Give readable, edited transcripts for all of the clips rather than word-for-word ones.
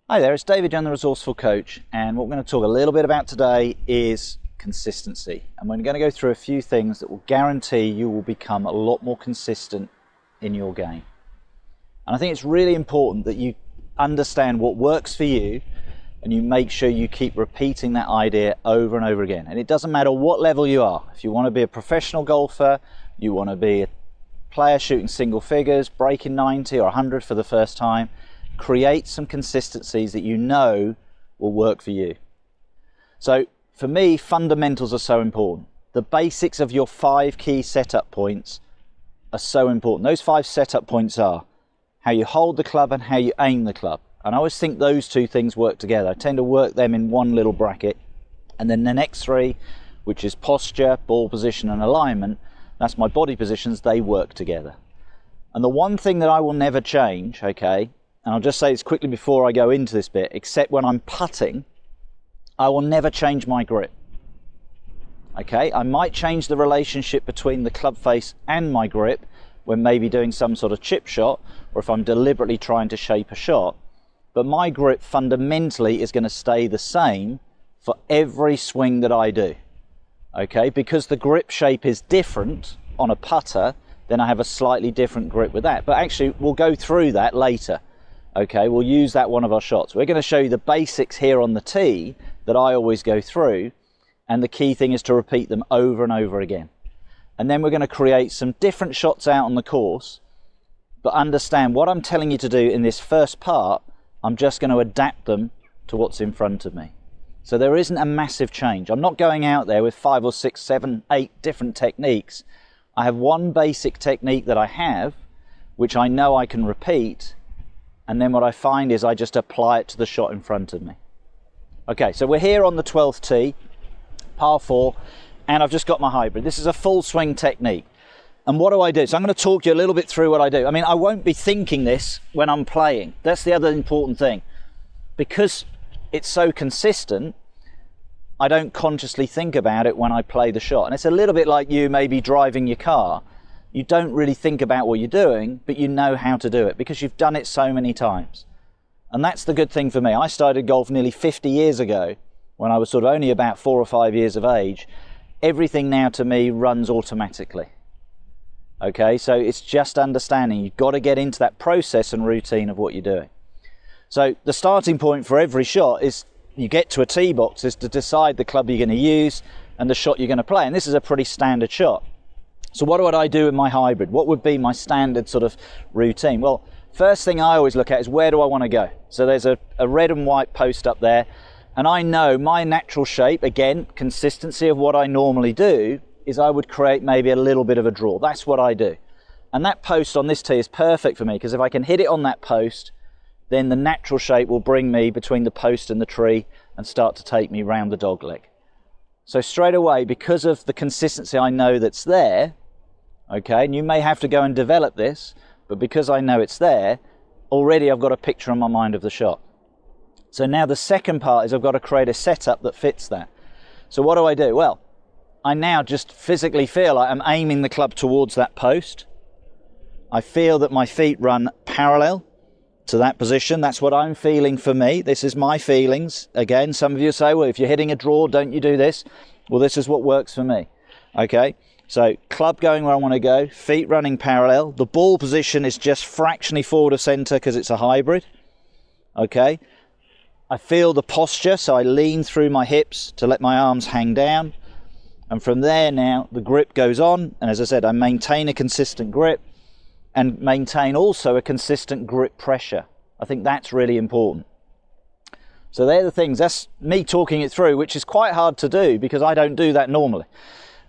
Hi there, it's David Young, the Resourceful Coach, and what we're going to talk a little bit about today is consistency. And we're going to go through a few things that will guarantee you will become a lot more consistent in your game. And I think it's really important that you understand what works for you and you make sure you keep repeating that idea over and over again. And it doesn't matter what level you are. If you want to be a professional golfer, you want to be a player shooting single figures, breaking 90 or 100 for the first time, create some consistencies that you know will work for you. So for me, fundamentals are so important. The basics of your 5 key setup points are so important. Those 5 setup points are how you hold the club and how you aim the club. And I always think those 2 things work together. I tend to work them in one little bracket. And then the next 3, which is posture, ball position and alignment, that's my body positions, they work together. And the one thing that I will never change, okay, and I'll just say this quickly before I go into this bit, except when I'm putting, I will never change my grip. Okay, I might change the relationship between the club face and my grip when maybe doing some sort of chip shot, or if I'm deliberately trying to shape a shot, but my grip fundamentally is going to stay the same for every swing that I do. Okay, because the grip shape is different on a putter, then I have a slightly different grip with that. But actually, we'll go through that later. Okay, we'll use that one of our shots. We're going to show you the basics here on the tee that I always go through, and the key thing is to repeat them over and over again. And then we're going to create some different shots out on the course, but understand what I'm telling you to do in this first part, I'm just going to adapt them to what's in front of me. So there isn't a massive change. I'm not going out there with 5 or 6, 7, 8 different techniques. I have one basic technique that I have, which I know I can repeat, and then what I find is I just apply it to the shot in front of me. Okay, so we're here on the 12th tee, par 4, and I've just got my hybrid. This is a full swing technique. And what do I do? So I'm going to talk you a little bit through what I do. I mean, I won't be thinking this when I'm playing. That's the other important thing. Because it's so consistent, I don't consciously think about it when I play the shot. And it's a little bit like you maybe driving your car. You don't really think about what you're doing, but you know how to do it because you've done it so many times. And that's the good thing for me. I started golf nearly 50 years ago when I was sort of only about 4 or 5 years of age. Everything now to me runs automatically. Okay, so it's just understanding. You've got to get into that process and routine of what you're doing. So the starting point for every shot is you get to a tee box is to decide the club you're going to use and the shot you're going to play. And this is a pretty standard shot. So what would I do with my hybrid? What would be my standard sort of routine? Well, first thing I always look at is where do I want to go? So there's a red and white post up there, and I know my natural shape, again, consistency of what I normally do, is I would create maybe a little bit of a draw. That's what I do. And that post on this tee is perfect for me because if I can hit it on that post, then the natural shape will bring me between the post and the tree and start to take me round the dog leg. So straight away, because of the consistency I know that's there, okay, and you may have to go and develop this, but because I know it's there, already I've got a picture in my mind of the shot. So now the second part is I've got to create a setup that fits that. So what do? Well, I now just physically feel like I'm aiming the club towards that post. I feel that my feet run parallel to that position. That's what I'm feeling for me. This is my feelings. Again, some of you say, well, if you're hitting a draw, don't you do this? Well, this is what works for me. Okay. So club going where I want to go, feet running parallel. The ball position is just fractionally forward of centre because it's a hybrid. Okay. I feel the posture, so I lean through my hips to let my arms hang down. And from there now, the grip goes on. And as I said, I maintain a consistent grip and maintain also a consistent grip pressure. I think that's really important. So they're the things. That's me talking it through, which is quite hard to do because I don't do that normally.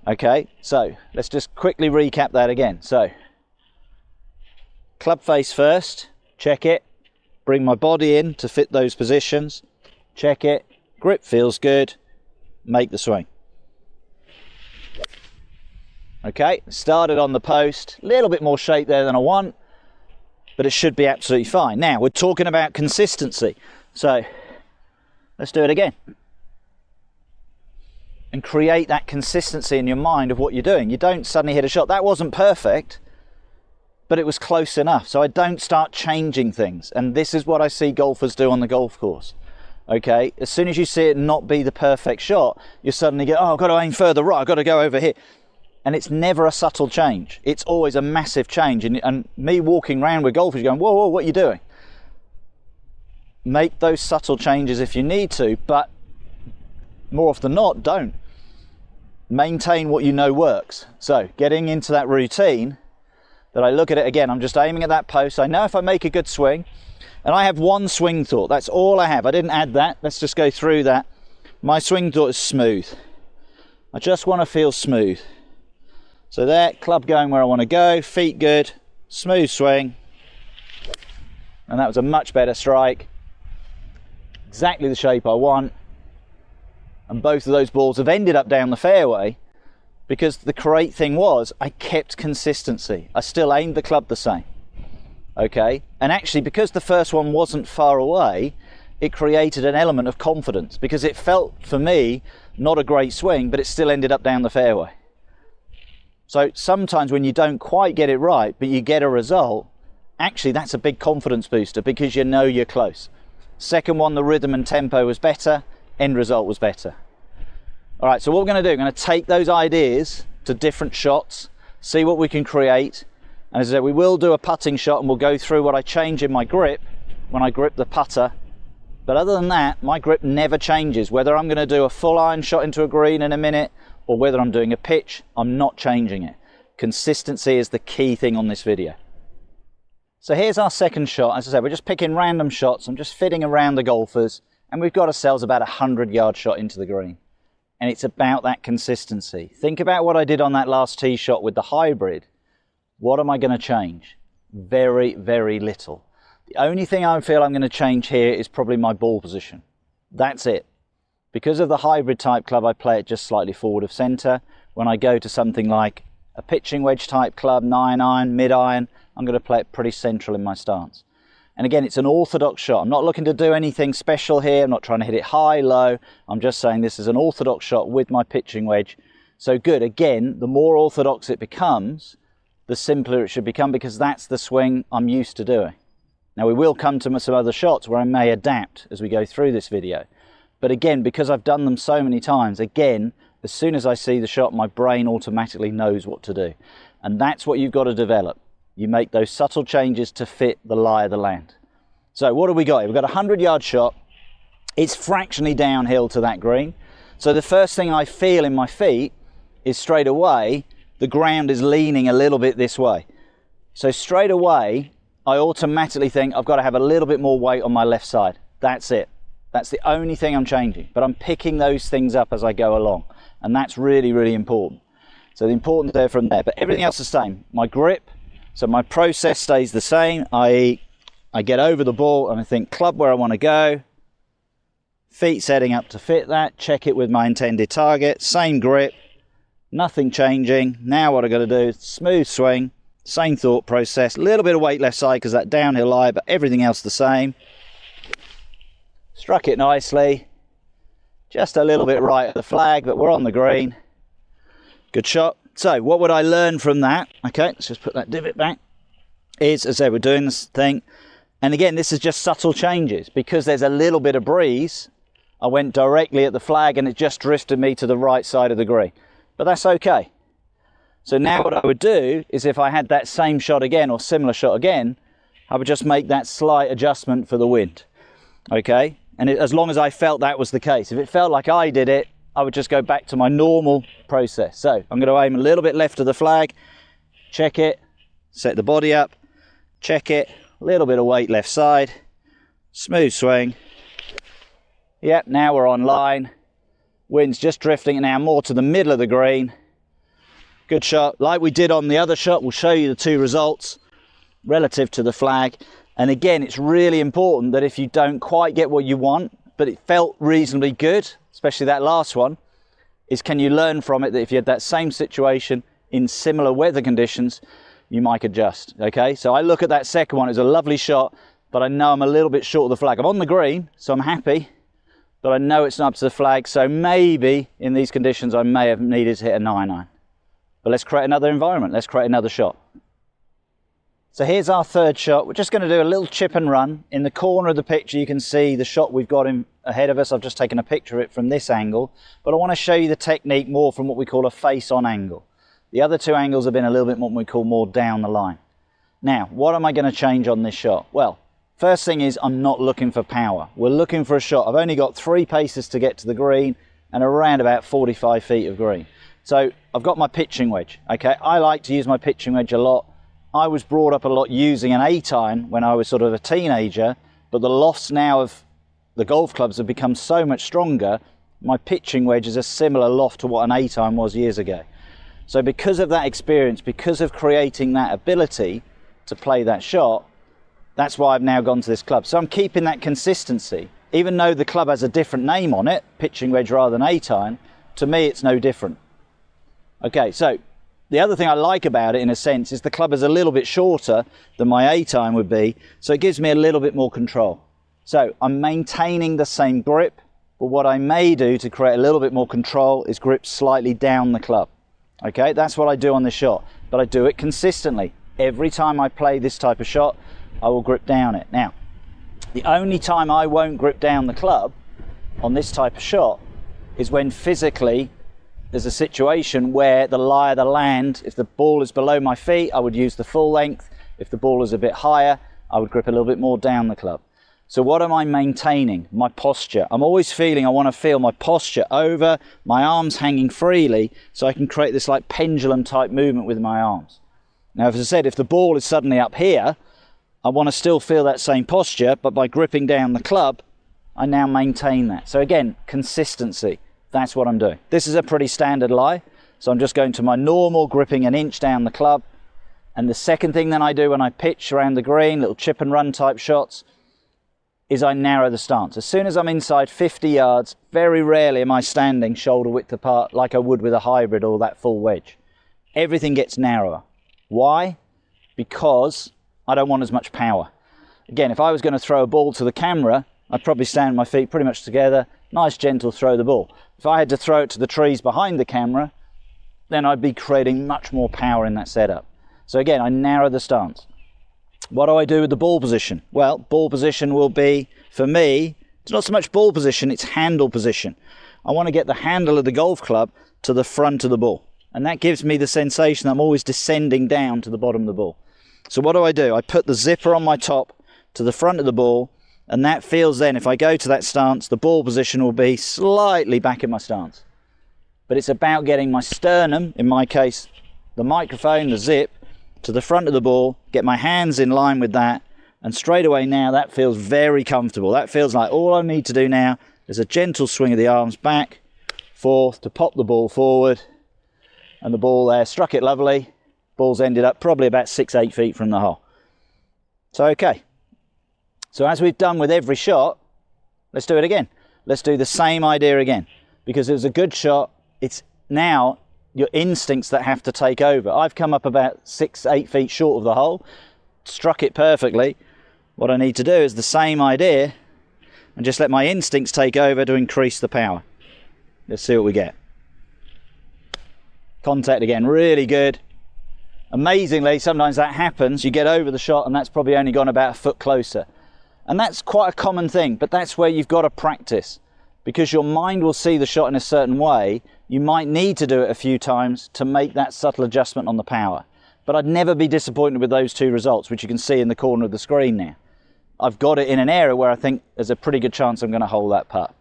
Okay, so let's just quickly recap that again. So, club face first, check it, bring my body in to fit those positions, check it, grip feels good, make the swing. Okay, started on the post, a little bit more shape there than I want, but it should be absolutely fine. Now, we're talking about consistency, so let's do it again. And create that consistency in your mind of what you're doing. You don't suddenly hit a shot. That wasn't perfect, but it was close enough. So I don't start changing things. And this is what I see golfers do on the golf course. Okay, as soon as you see it not be the perfect shot, you suddenly go, oh, I've got to aim further right, I've got to go over here. And it's never a subtle change. It's always a massive change. And me walking around with golfers going, whoa, whoa, what are you doing? Make those subtle changes if you need to, but more often than not, don't. Maintain what you know works. So getting into that routine, that I look at it again, I'm just aiming at that post. I know if I make a good swing, and I have one swing thought, that's all I have. I didn't add that, let's just go through that. My swing thought is smooth. I just want to feel smooth. So there, club going where I want to go, feet good, smooth swing. And that was a much better strike. Exactly the shape I want. And both of those balls have ended up down the fairway because the great thing was I kept consistency. I still aimed the club the same. Okay, and actually because the first one wasn't far away, it created an element of confidence because it felt for me not a great swing, but it still ended up down the fairway. So sometimes when you don't quite get it right, but you get a result, actually that's a big confidence booster because you know you're close. Second one, the rhythm and tempo was better, end result was better. All right, so what we're going to do, we're going to take those ideas to different shots, see what we can create. And as I said, we will do a putting shot and we'll go through what I change in my grip when I grip the putter. But other than that, my grip never changes. Whether I'm going to do a full iron shot into a green in a minute or whether I'm doing a pitch, I'm not changing it. Consistency is the key thing on this video. So here's our second shot. As I said, we're just picking random shots. I'm just fitting around the golfers and we've got ourselves about a 100-yard shot into the green. And it's about that consistency. Think about what I did on that last tee shot with the hybrid. What am I going to change? Very, very little. The only thing I feel I'm going to change here is probably my ball position. That's it. Because of the hybrid type club, I play it just slightly forward of centre. When I go to something like a pitching wedge type club, 9-iron, mid-iron, I'm going to play it pretty central in my stance. And again, it's an orthodox shot. I'm not looking to do anything special here. I'm not trying to hit it high, low. I'm just saying this is an orthodox shot with my pitching wedge. So good. Again, the more orthodox it becomes, the simpler it should become because that's the swing I'm used to doing. Now we will come to some other shots where I may adapt as we go through this video. But again, because I've done them so many times, again, as soon as I see the shot, my brain automatically knows what to do. And that's what you've got to develop. You make those subtle changes to fit the lie of the land. So what have we got here? We've got a 100-yard shot. It's fractionally downhill to that green. So the first thing I feel in my feet is straight away, the ground is leaning a little bit this way. So straight away, I automatically think I've got to have a little bit more weight on my left side. That's it. That's the only thing I'm changing. But I'm picking those things up as I go along. And that's really, really important. So the importance there from there. But everything else is the same. My grip. So my process stays the same, i.e. I get over the ball and I think club where I want to go, feet setting up to fit that, check it with my intended target, same grip, nothing changing. Now what I've got to do is smooth swing, same thought process, a little bit of weight left side because that downhill lie, but everything else the same. Struck it nicely, just a little bit right at the flag, but we're on the green. Good shot. So what would I learn from that? Okay, let's just put that divot back. Is, as I say, we're doing this thing. And again, this is just subtle changes. Because there's a little bit of breeze, I went directly at the flag and it just drifted me to the right side of the green. But that's okay. So now what I would do is if I had that same shot again or similar shot again, I would just make that slight adjustment for the wind. Okay? And as long as I felt that was the case. If it felt like I did it, I would just go back to my normal process. So I'm going to aim a little bit left of the flag, check it, set the body up, check it, a little bit of weight left side, smooth swing. Yep, now we're on line. Wind's just drifting now more to the middle of the green. Good shot. Like we did on the other shot, we'll show you the two results relative to the flag. And again, it's really important that if you don't quite get what you want, but it felt reasonably good, especially that last one, is can you learn from it that if you had that same situation in similar weather conditions, you might adjust, okay? So I look at that second one, it was a lovely shot, but I know I'm a little bit short of the flag. I'm on the green, so I'm happy, but I know it's not up to the flag, so maybe in these conditions I may have needed to hit a 9-iron. But let's create another environment, let's create another shot. So here's our third shot. We're just going to do a little chip and run. In the corner of the picture you can see the shot we've got in ahead of us. I've just taken a picture of it from this angle, but I want to show you the technique more from what we call a face-on angle. The other two angles have been a little bit what we call more down the line. Now, what am I going to change on this shot? Well, first thing is I'm not looking for power. We're looking for a shot. I've only got 3 paces to get to the green and around about 45 feet of green. So I've got my pitching wedge. Okay, I like to use my pitching wedge a lot. I was brought up a lot using an 8-iron when I was sort of a teenager, but the lofts now of the golf clubs have become so much stronger. My pitching wedge is a similar loft to what an 8-iron was years ago. So because of that experience, because of creating that ability to play that shot, that's why I've now gone to this club. So I'm keeping that consistency. Even though the club has a different name on it, pitching wedge rather than 8-iron, to me it's no different. Okay, so the other thing I like about it in a sense is the club is a little bit shorter than my 8-iron would be, so it gives me a little bit more control. So I'm maintaining the same grip, but what I may do to create a little bit more control is grip slightly down the club. Okay, that's what I do on this shot, but I do it consistently. Every time I play this type of shot, I will grip down it. Now, the only time I won't grip down the club on this type of shot is when physically there's a situation where the lie of the land, if the ball is below my feet, I would use the full length. If the ball is a bit higher, I would grip a little bit more down the club. So what am I maintaining? My posture. I'm always feeling, I want to feel my posture over, my arms hanging freely, so I can create this like pendulum type movement with my arms. Now, as I said, if the ball is suddenly up here, I want to still feel that same posture, but by gripping down the club, I now maintain that. So again, consistency. That's what I'm doing. This is a pretty standard lie, so I'm just going to my normal gripping an inch down the club. And the second thing that I do when I pitch around the green, little chip and run type shots, is I narrow the stance. As soon as I'm inside 50 yards, very rarely am I standing shoulder width apart like I would with a hybrid or that full wedge. Everything gets narrower. Why? Because I don't want as much power. Again, if I was going to throw a ball to the camera, I'd probably stand my feet pretty much together, nice gentle throw the ball. If I had to throw it to the trees behind the camera, then I'd be creating much more power in that setup. So again, I narrow the stance. What do I do with the ball position? Well, ball position will be, for me, it's not so much ball position, it's handle position. I want to get the handle of the golf club to the front of the ball. And that gives me the sensation that I'm always descending down to the bottom of the ball. So what do? I put the zipper on my top to the front of the ball, and that feels then, if I go to that stance, the ball position will be slightly back in my stance. But it's about getting my sternum, in my case, the microphone, the zip, to the front of the ball, get my hands in line with that, and straight away now that feels very comfortable. That feels like all I need to do now is a gentle swing of the arms back, forth, to pop the ball forward, and the ball there, struck it lovely. Ball's ended up probably about 6-8 feet from the hole. So okay. So as we've done with every shot, let's do it again. Let's do the same idea again. Because it was a good shot, it's now your instincts that have to take over. I've come up about 6-8 feet short of the hole, struck it perfectly. What I need to do is the same idea and just let my instincts take over to increase the power. Let's see what we get. Contact again, really good. Amazingly, sometimes that happens, you get over the shot and that's probably only gone about a foot closer. And that's quite a common thing, but that's where you've got to practice. Because your mind will see the shot in a certain way, you might need to do it a few times to make that subtle adjustment on the power. But I'd never be disappointed with those two results, which you can see in the corner of the screen now. I've got it in an area where I think there's a pretty good chance I'm going to hold that putt.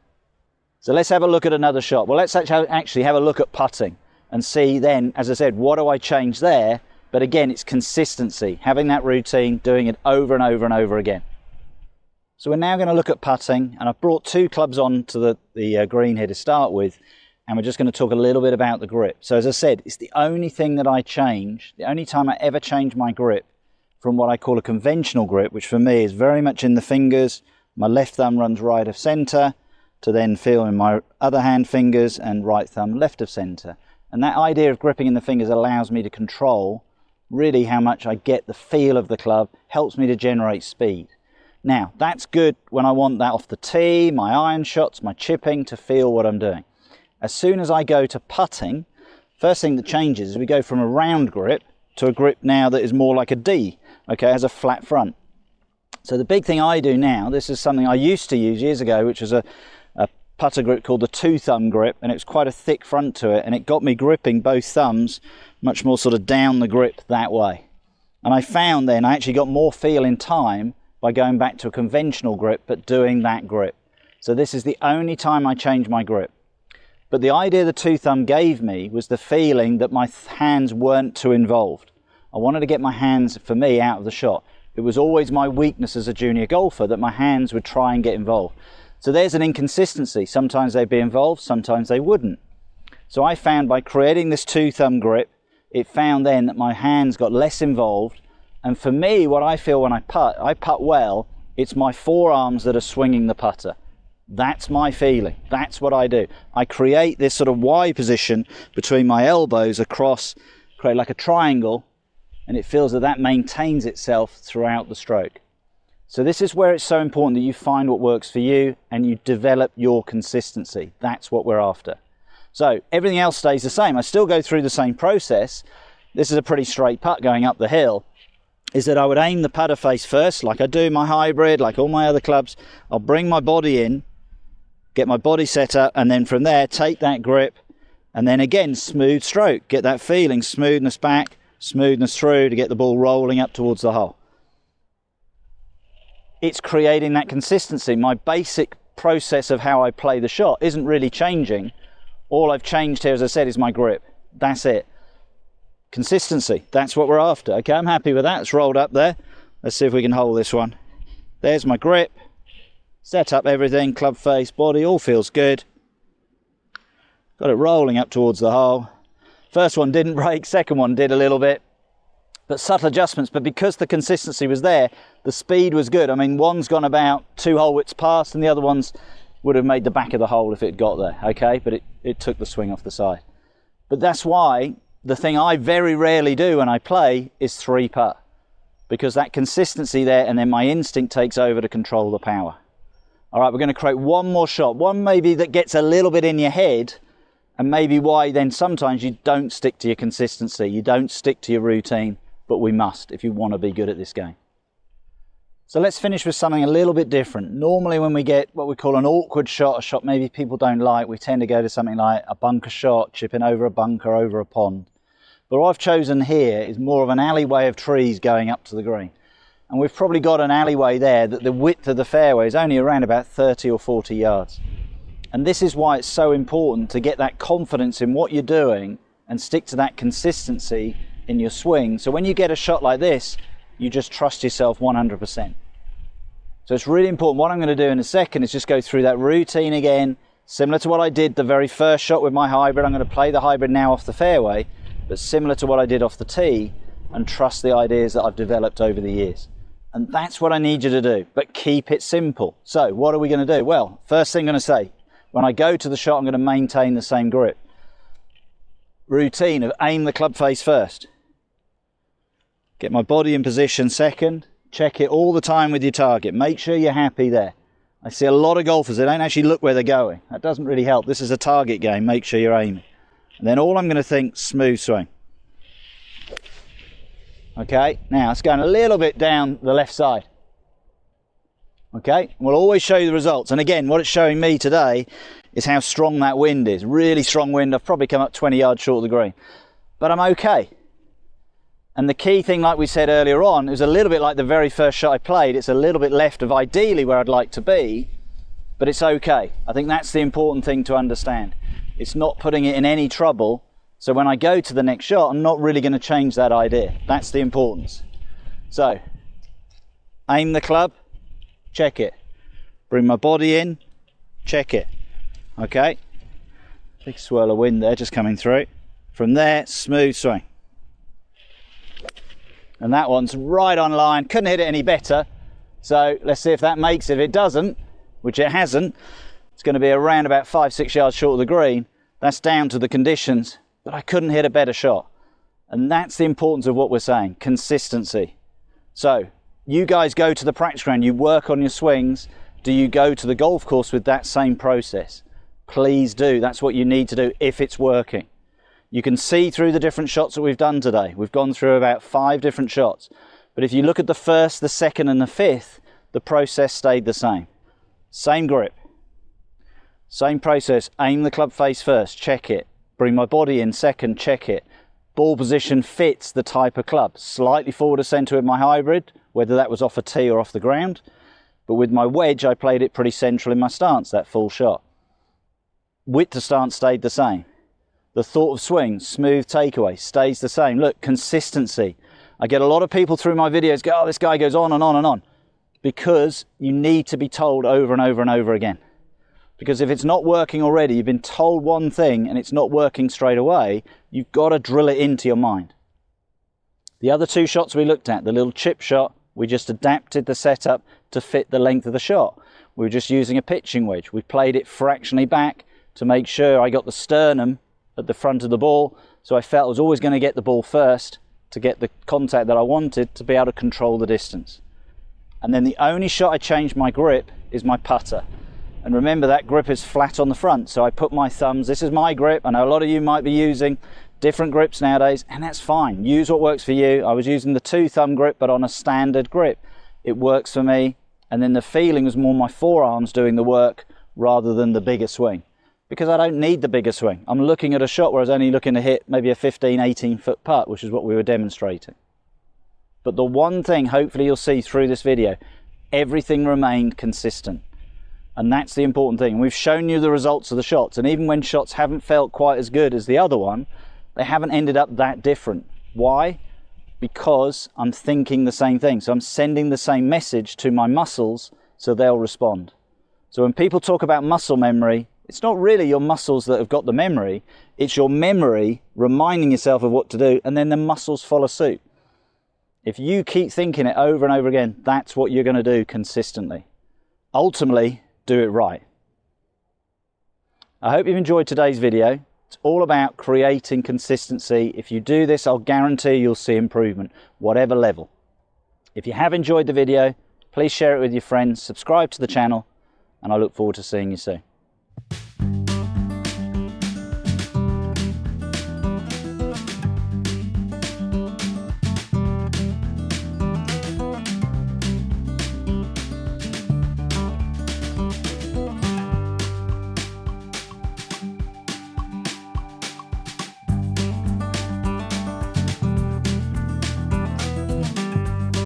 So let's have a look at another shot. Well, let's actually have a look at putting and see then, as I said, what do I change there? But again, it's consistency, having that routine, doing it over and over and over again. So we're now going to look at putting, and I've brought 2 clubs on to the green here to start with, and we're just going to talk a little bit about the grip. So as I said, it's the only thing that I change, the only time I ever change my grip from what I call a conventional grip, which for me is very much in the fingers, my left thumb runs right of centre, to then feel in my other hand fingers and right thumb left of centre. And that idea of gripping in the fingers allows me to control really how much I get the feel of the club, helps me to generate speed. Now, that's good when I want that off the tee, my iron shots, my chipping, to feel what I'm doing. As soon as I go to putting, first thing that changes is we go from a round grip to a grip now that is more like a D, okay, has a flat front. So the big thing I do now, this is something I used to use years ago, which was a putter grip called the 2-thumb grip, and it was quite a thick front to it, and it got me gripping both thumbs much more sort of down the grip that way. And I found then I actually got more feel in time by going back to a conventional grip but doing that grip. So this is the only time I change my grip. But the idea the 2-thumb gave me was the feeling that my hands weren't too involved. I wanted to get my hands, for me, out of the shot. It was always my weakness as a junior golfer that my hands would try and get involved. So there's an inconsistency. Sometimes they'd be involved, sometimes they wouldn't. So I found by creating this 2-thumb grip, it found then that my hands got less involved. And for me, what I feel when I putt well, it's my forearms that are swinging the putter. That's my feeling. That's what I do. I create this sort of Y position between my elbows across, create like a triangle, and it feels that that maintains itself throughout the stroke. So this is where it's so important that you find what works for you and you develop your consistency. That's what we're after. So everything else stays the same. I still go through the same process. This is a pretty straight putt going up the hill. Is that I would aim the putter face first, like I do my hybrid, like all my other clubs. I'll bring my body in, get my body set up, and then from there take that grip, and then again smooth stroke. Get that feeling, smoothness back, smoothness through to get the ball rolling up towards the hole. It's creating that consistency. My basic process of how I play the shot isn't really changing. All I've changed here, as I said, is my grip. That's it. Consistency, that's what we're after. Okay, I'm happy with that. It's rolled up there. Let's see if we can hold this one. There's my grip. Set up everything, club face, body, all feels good. Got it rolling up towards the hole. First one didn't break, second one did a little bit. But subtle adjustments, but because the consistency was there, the speed was good. I mean, one's gone about 2 hole widths past, and the other one's would have made the back of the hole if it got there, okay? But it took the swing off the side. But that's why the thing I very rarely do when I play is 3-putt, because that consistency there, and then my instinct takes over to control the power. All right, we're going to create one more shot, one maybe that gets a little bit in your head, and maybe why then sometimes you don't stick to your consistency, you don't stick to your routine, but we must if you want to be good at this game. So let's finish with something a little bit different. Normally when we get what we call an awkward shot, a shot maybe people don't like, we tend to go to something like a bunker shot, chipping over a bunker, over a pond. But what I've chosen here is more of an alleyway of trees going up to the green. And we've probably got an alleyway there that the width of the fairway is only around about 30 or 40 yards. And this is why it's so important to get that confidence in what you're doing and stick to that consistency in your swing. So when you get a shot like this, you just trust yourself 100%. So it's really important. What I'm going to do in a second is just go through that routine again, similar to what I did the very first shot with my hybrid. I'm going to play the hybrid now off the fairway, but similar to what I did off the tee, and trust the ideas that I've developed over the years. And that's what I need you to do, but keep it simple. So what are we going to do? Well, first thing I'm going to say, when I go to the shot, I'm going to maintain the same grip. Routine of aim the club face first. Get my body in position second. Check it all the time with your target. Make sure you're happy there. I see a lot of golfers, they don't actually look where they're going. That doesn't really help. This is a target game. Make sure you're aiming. And then all I'm going to think, smooth swing. Okay, now it's going a little bit down the left side. Okay, we'll always show you the results. And again, what it's showing me today is how strong that wind is. Really strong wind. I've probably come up 20 yards short of the green. But I'm okay. And the key thing, like we said earlier on, is a little bit like the very first shot I played. It's a little bit left of ideally where I'd like to be, but it's okay. I think that's the important thing to understand. It's not putting it in any trouble. So when I go to the next shot, I'm not really going to change that idea. That's the importance. So, aim the club, check it. Bring my body in, check it. Okay? Big swirl of wind there just coming through. From there, smooth swing. And that one's right on line. Couldn't hit it any better. So let's see if that makes it. If it doesn't, which it hasn't, it's going to be around about 5-6 yards short of the green. That's down to the conditions, but I couldn't hit a better shot. And that's the importance of what we're saying, consistency. So you guys go to the practice ground, you work on your swings. Do you go to the golf course with that same process? Please do. That's what you need to do if it's working. You can see through the different shots that we've done today. We've gone through about 5 different shots. But if you look at the first, the second and the fifth, the process stayed the same. Same grip. Same process. Aim the club face first, check it. Bring my body in second, check it. Ball position fits the type of club. Slightly forward of centre with my hybrid, whether that was off a tee or off the ground. But with my wedge, I played it pretty central in my stance, that full shot. Width to stance stayed the same. The thought of swing, smooth takeaway, stays the same. Look, consistency. I get a lot of people through my videos go, oh, this guy goes on and on and on. Because you need to be told over and over and over again. Because if it's not working already, you've been told one thing and it's not working straight away, you've got to drill it into your mind. The other 2 shots we looked at, the little chip shot, we just adapted the setup to fit the length of the shot. We were just using a pitching wedge. We played it fractionally back to make sure I got the sternum at the front of the ball, so I felt I was always going to get the ball first to get the contact that I wanted to be able to control the distance. And then the only shot I changed my grip is my putter. And remember, that grip is flat on the front, so I put my thumbs, this is my grip. I know a lot of you might be using different grips nowadays, and that's fine. Use what works for you. I was using the 2-thumb grip, but on a standard grip. It works for me. And then the feeling was more my forearms doing the work rather than the bigger swing. Because I don't need the bigger swing. I'm looking at a shot where I was only looking to hit maybe a 15, 18 foot putt, which is what we were demonstrating. But the one thing hopefully you'll see through this video, everything remained consistent. And that's the important thing. We've shown you the results of the shots, and even when shots haven't felt quite as good as the other one, they haven't ended up that different. Why? Because I'm thinking the same thing. So I'm sending the same message to my muscles so they'll respond. So when people talk about muscle memory, it's not really your muscles that have got the memory, it's your memory reminding yourself of what to do, and then the muscles follow suit. If you keep thinking it over and over again, that's what you're going to do consistently. Ultimately, do it right. I hope you've enjoyed today's video. It's all about creating consistency. If you do this, I'll guarantee you'll see improvement, whatever level. If you have enjoyed the video, please share it with your friends, subscribe to the channel, and I look forward to seeing you soon.